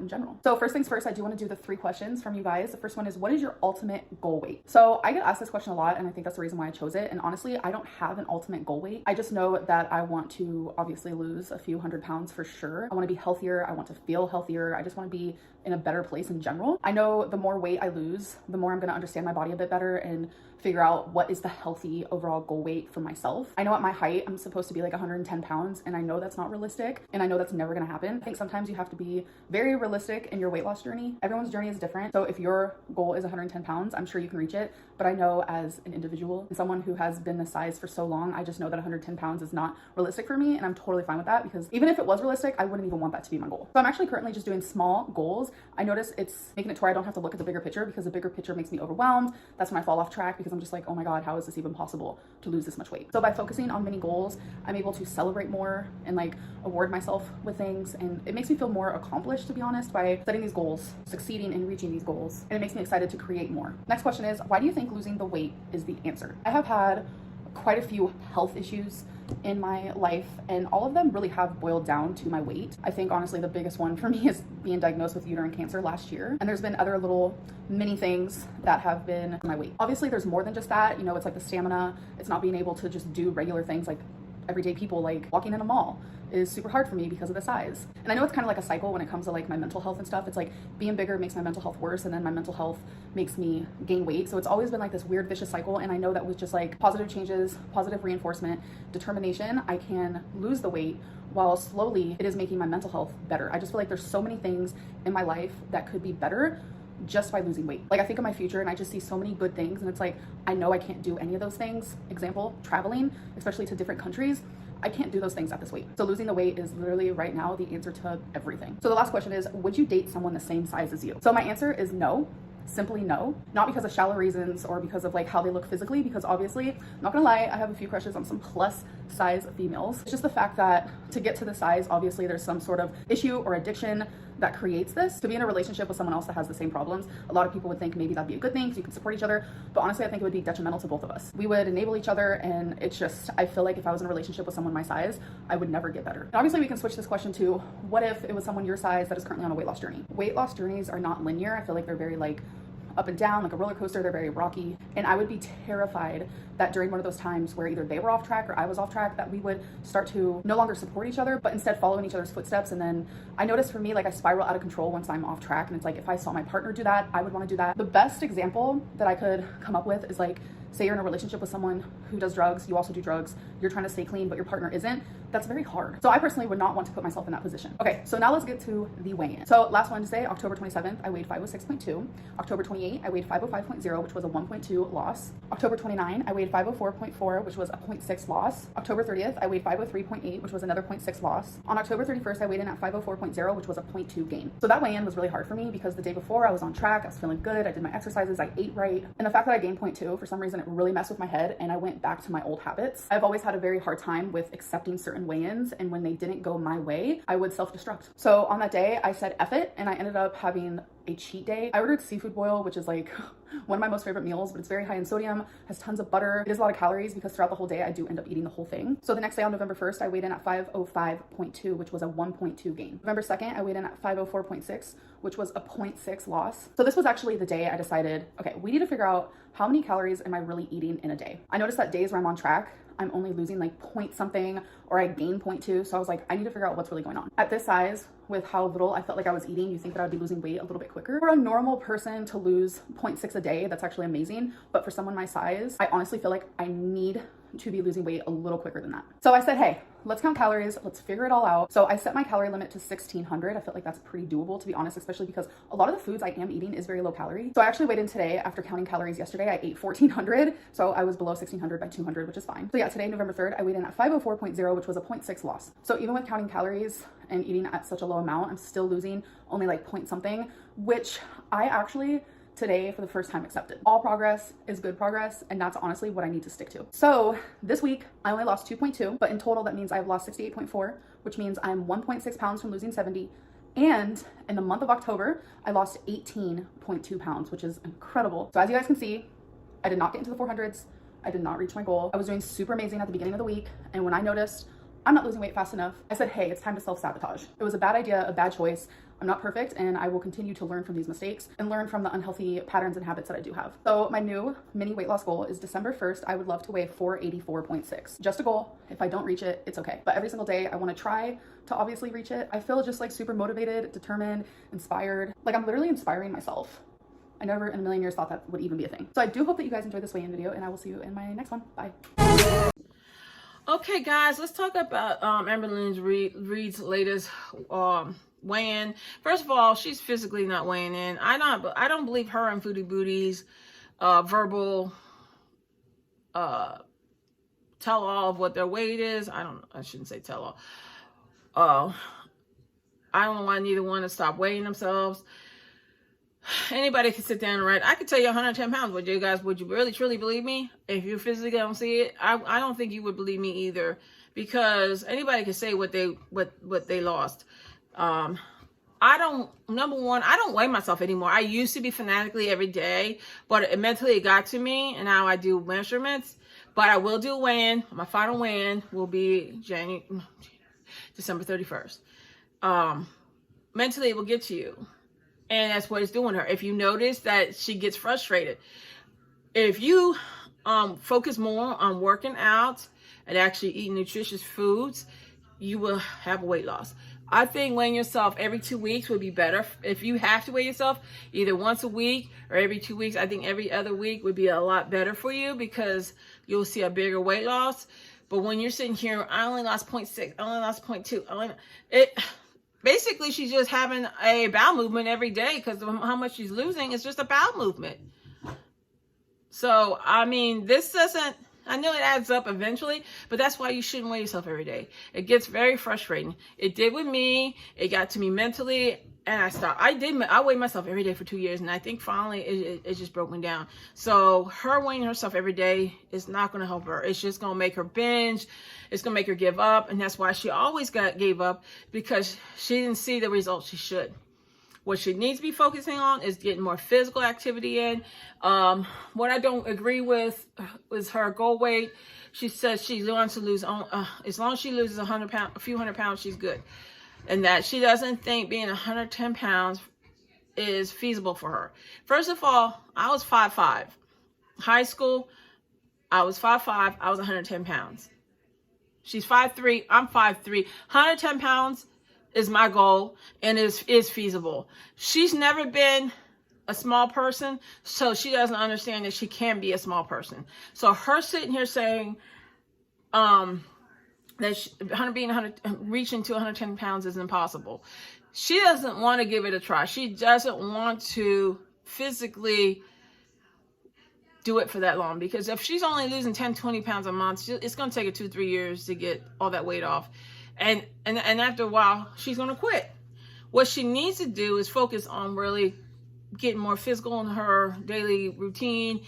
in general. So first things first, I do want to do the 3 questions from you guys. The first one is, what is your ultimate goal weight? So I get asked this question a lot, and I think that's the reason why I chose it. And honestly, I don't have an ultimate goal weight. I just know that I want to obviously lose a few hundred pounds for sure. I want to be healthier. I want to feel healthier. I just want to be in a better place in general. I know the more weight I lose, the more I'm going to understand my body a bit better and figure out what is the healthy overall goal weight for myself. I know at my height, I'm supposed to be like 110 pounds, and I know that's not realistic, and I know that's never going to happen. I think sometimes you have to be very realistic in your weight loss journey. Everyone's journey is different. So if your goal is 110 pounds, I'm sure you can reach it. But I know as an individual and someone who has been this size for so long, I just know that 110 pounds is not realistic for me, and I'm totally fine with that, because even if it was realistic, I wouldn't even want that to be my goal. So I'm actually currently just doing small goals. I notice it's making it to where I don't have to look at the bigger picture, because the bigger picture makes me overwhelmed. That's when I fall off track, because I'm just like, oh my God, how is this even possible to lose this much weight? So by focusing on mini goals, I'm able to celebrate more and like award myself with things. And it makes me feel more accomplished, to be honest, by setting these goals, succeeding in reaching these goals. And it makes me excited to create more. Next question is, why do you think losing the weight is the answer? I have had quite a few health issues in my life, and all of them really have boiled down to my weight. I think honestly the biggest one for me is being diagnosed with uterine cancer last year, and there's been other little mini things that have been my weight. Obviously there's more than just that, you know, it's like the stamina, it's not being able to just do regular things like everyday people. Like walking in a mall is super hard for me because of the size. And I know it's kind of like a cycle when it comes to like my mental health and stuff. It's like being bigger makes my mental health worse, and then my mental health makes me gain weight. So it's always been like this weird vicious cycle. And I know that with just like positive changes, positive reinforcement, determination, I can lose the weight while slowly it is making my mental health better. I just feel like there's so many things in my life that could be better just by losing weight. Like I think of my future and I just see so many good things, and it's like, I know I can't do any of those things. Example, traveling, especially to different countries. I can't do those things at this weight. So losing the weight is literally right now the answer to everything. So the last question is, would you date someone the same size as you? So my answer is no. Simply no. Not because of shallow reasons or because of like how they look physically, because obviously, I'm not gonna lie, I have a few crushes on some plus size females. It's just the fact that to get to the size, obviously there's some sort of issue or addiction that creates this. To be in a relationship with someone else that has the same problems, a lot of people would think maybe that'd be a good thing because you can support each other, but honestly I think it would be detrimental to both of us. We would enable each other, and it's just, I feel like if I was in a relationship with someone my size, I would never get better. And obviously we can switch this question to, what if it was someone your size that is currently on a weight loss journey? Weight loss journeys are not linear. I feel like they're very like up and down, like a roller coaster. They're very rocky, and I would be terrified that during one of those times where either they were off track or I was off track, that we would start to no longer support each other, but instead follow in each other's footsteps. And then I noticed for me, like I spiral out of control once I'm off track, and it's like if I saw my partner do that, I would want to do that. The best example that I could come up with is like, say you're in a relationship with someone who does drugs, you also do drugs, you're trying to stay clean, but your partner isn't. That's very hard. So I personally would not want to put myself in that position. Okay, so now let's get to the weigh-in. So last Wednesday, October 27th, I weighed 506.2. October 28, I weighed 505.0, which was a 1.2 loss. October 29, I weighed 504.4, which was a 0.6 loss. October 30th, I weighed 503.8, which was another 0.6 loss. On October 31st, I weighed in at 504.0, which was a 0.2 gain. So that weigh-in was really hard for me because the day before I was on track, I was feeling good, I did my exercises, I ate right. And the fact that I gained 0.2, for some reason, it really messed with my head, and I went back to my old habits. I've always had a very hard time with accepting certain weigh-ins, and when they didn't go my way, I would self-destruct. So on that day, I said F it, and I ended up having a cheat day. I ordered seafood boil, which is like one of my most favorite meals, but it's very high in sodium, has tons of butter. It is a lot of calories because throughout the whole day, I do end up eating the whole thing. So the next day on November 1st, I weighed in at 505.2, which was a 1.2 gain. November 2nd, I weighed in at 504.6, which was a 0.6 loss. So this was actually the day I decided, okay, we need to figure out how many calories am I really eating in a day. I noticed that days where I'm on track, I'm only losing like point something, or I gain 0.2. So I was like, I need to figure out what's really going on. At this size, with how little I felt like I was eating, you think that I would be losing weight a little bit quicker. For a normal person to lose 0.6 a day, that's actually amazing. But for someone my size, I honestly feel like I need to be losing weight a little quicker than that. So I said, hey, let's count calories. Let's figure it all out. So I set my calorie limit to 1,600. I felt like that's pretty doable, to be honest, especially because a lot of the foods I am eating is very low calorie. So I actually weighed in today after counting calories yesterday. I ate 1,400. So I was below 1,600 by 200, which is fine. So yeah, today, November 3rd, I weighed in at 504.0, which was a 0.6 loss. So even with counting calories and eating at such a low amount, I'm still losing only like point something, which I actually today for the first time accepted. All progress is good progress, and that's honestly what I need to stick to. So this week I only lost 2.2, but in total that means I've lost 68.4, which means I'm 1.6 pounds from losing 70. And in the month of October, I lost 18.2 pounds, which is incredible. So as you guys can see, I did not get into the 400s. I did not reach my goal. I was doing super amazing at the beginning of the week, and when I noticed I'm not losing weight fast enough, I said, hey, it's time to self-sabotage. It was a bad idea, a bad choice. I'm not perfect, and I will continue to learn from these mistakes and learn from the unhealthy patterns and habits that I do have. So my new mini weight loss goal is December 1st. I would love to weigh 484.6. Just a goal. If I don't reach it, it's okay. But every single day I want to try to obviously reach it. I feel just like super motivated, determined, inspired. Like I'm literally inspiring myself. I never in a million years thought that would even be a thing. So I do hope that you guys enjoyed this weigh-in video, and I will see you in my next one. Bye. Okay, guys, let's talk about Reid's latest weigh-in. First of all, she's physically not weighing in. I don't believe her and Foodie Booty's verbal tell all of what their weight is. I shouldn't say tell all. I don't want neither one to stop weighing themselves. Anybody can sit down and write. I could tell you 110 pounds. Would you really truly believe me? If you physically don't see it, I don't think you would believe me either, because anybody can say what they lost. Number one, I don't weigh myself anymore. I used to be fanatically every day, but mentally it got to me, and now I do measurements. But I will do a weigh-in. My final weigh-in will be December 31st. Mentally it will get to you. And that's what it's doing her. If you notice that she gets frustrated, if you focus more on working out and actually eating nutritious foods, you will have weight loss. I think weighing yourself every 2 weeks would be better. If you have to weigh yourself either once a week or every 2 weeks, I think every other week would be a lot better for you, because you'll see a bigger weight loss. But when you're sitting here, I only lost 0.6, I only lost 0.2, basically, she's just having a bowel movement every day, because of how much she's losing. It's just a bowel movement. So, I mean, I know it adds up eventually, but that's why you shouldn't weigh yourself every day. It gets very frustrating. It did with me. It got to me mentally, and I stopped. I weighed myself every day for 2 years, and I think finally it just broke me down. So her weighing herself every day is not going to help her. It's just going to make her binge. It's going to make her give up, and that's why she always gave up, because she didn't see the results she should. What she needs to be focusing on is getting more physical activity in. What I don't agree with is her goal weight. She says she wants to lose, as long as she loses a few hundred pounds, she's good. And that she doesn't think being 110 pounds is feasible for her. First of all, I was 5'5". High school, I was 5'5". I was 110 pounds. She's 5'3". I'm 5'3". 110 pounds is my goal, and is feasible. She's never been a small person, so she doesn't understand that she can be a small person. So her sitting here saying that reaching to 110 pounds is impossible. She doesn't want to give it a try. She doesn't want to physically do it for that long, because if she's only losing 10, 20 pounds a month, it's going to take her 2-3 years to get all that weight off. And after a while, she's going to quit. What she needs to do is focus on really getting more physical in her daily routine,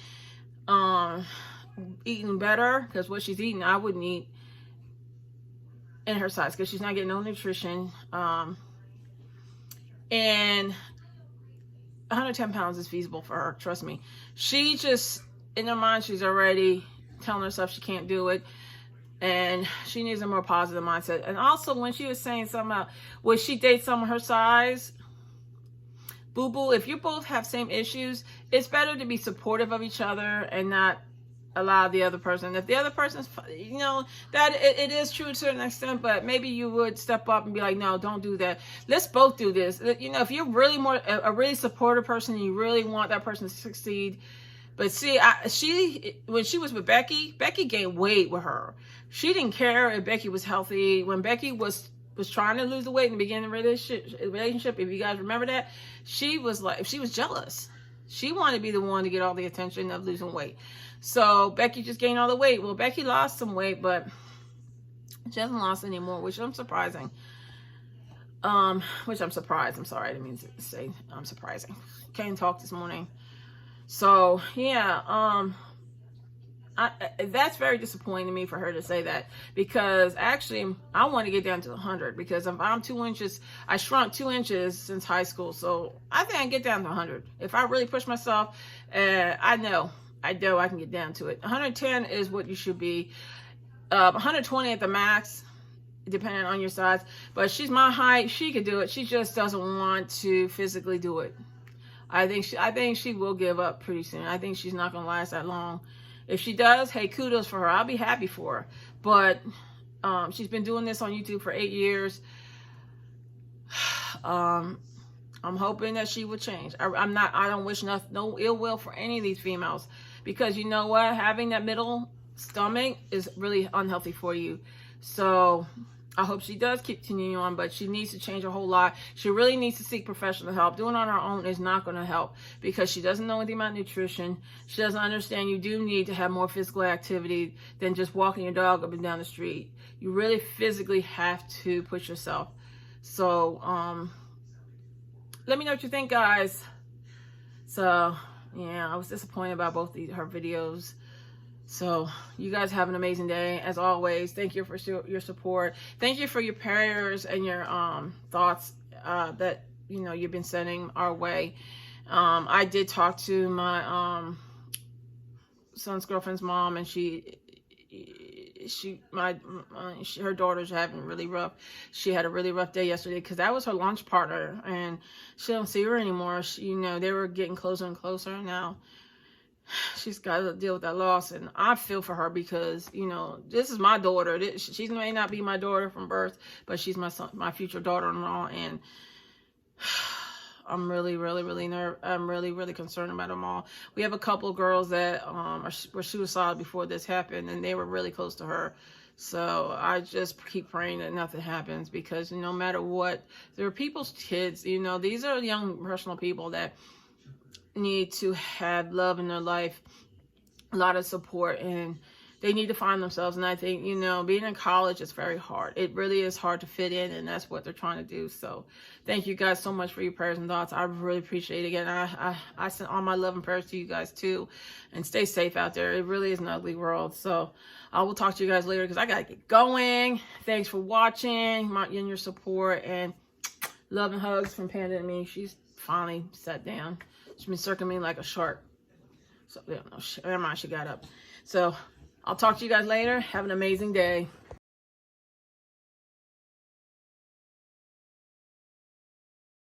eating better, because what she's eating, I wouldn't eat in her size, because she's not getting no nutrition. And 110 pounds is feasible for her, trust me. She just, in her mind, she's already telling herself she can't do it. And she needs a more positive mindset. And also, when she was saying something about, would she date someone her size? Boo-boo, if you both have same issues, it's better to be supportive of each other and not allow the other person. If the other person's, that it is true to a certain extent, but maybe you would step up and be like, no, don't do that. Let's both do this. If you're really a really supportive person and you really want that person to succeed. But see, when she was with Becky gained weight with her. She didn't care if Becky was healthy. When Becky was trying to lose the weight in the beginning of the relationship, if you guys remember that, she was jealous. She wanted to be the one to get all the attention of losing weight. So Becky just gained all the weight. Well, Becky lost some weight, but she hasn't lost any more, which I'm surprising. Which I'm surprised. I'm sorry, I didn't mean to say I'm surprising. Can't talk this morning. So yeah, that's very disappointing to me for her to say that, because actually I want to get down to 100, because if I'm 2 inches, I shrunk 2 inches since high school, so I think I can get down to 100 if I really push myself. I know I can get down to it. 110 is what you should be. 120 at the max depending on your size. But she's my height. She could do it. She just doesn't want to physically do it. I think she will give up pretty soon. I think she's not gonna last that long. If she does, hey, kudos for her. I'll be happy for her. But she's been doing this on YouTube for 8 years. I'm hoping that she will change. I don't wish no ill will for any of these females, because you know what? Having that middle stomach is really unhealthy for you. So I hope she does continue on, but she needs to change a whole lot. She really needs to seek professional help. Doing it on her own is not going to help, because she doesn't know anything about nutrition. She doesn't understand you do need to have more physical activity than just walking your dog up and down the street. You really physically have to push yourself. So let me know what you think, guys. So yeah, I was disappointed about both her videos. So you guys have an amazing day. As always, thank you for your support. Thank you for your prayers and your thoughts that you've been sending our way. I did talk to my son's girlfriend's mom, and her daughter's having really rough. She had a really rough day yesterday, because that was her lunch partner, and she don't see her anymore. They were getting closer and closer now. She's got to deal with that loss, and I feel for her, because this is my daughter. She may not be my daughter from birth, but she's my future daughter-in-law, and I'm really concerned about them all. We have a couple of girls that were suicidal before this happened, and they were really close to her. So I just keep praying that nothing happens, because no matter what, they're people's kids. These are young personal people that need to have love in their life, a lot of support, and they need to find themselves. And I think, being in college is very hard. It really is hard to fit in, and that's what they're trying to do. So thank you guys so much for your prayers and thoughts. I really appreciate it. Again, I send all my love and prayers to you guys too, and stay safe out there. It really is an ugly world. So I will talk to you guys later, because I gotta get going. Thanks for watching and your support, and love and hugs from Panda and me. She's finally sat down. She's been circling me like a shark. So, never mind, she got up. So, I'll talk to you guys later. Have an amazing day.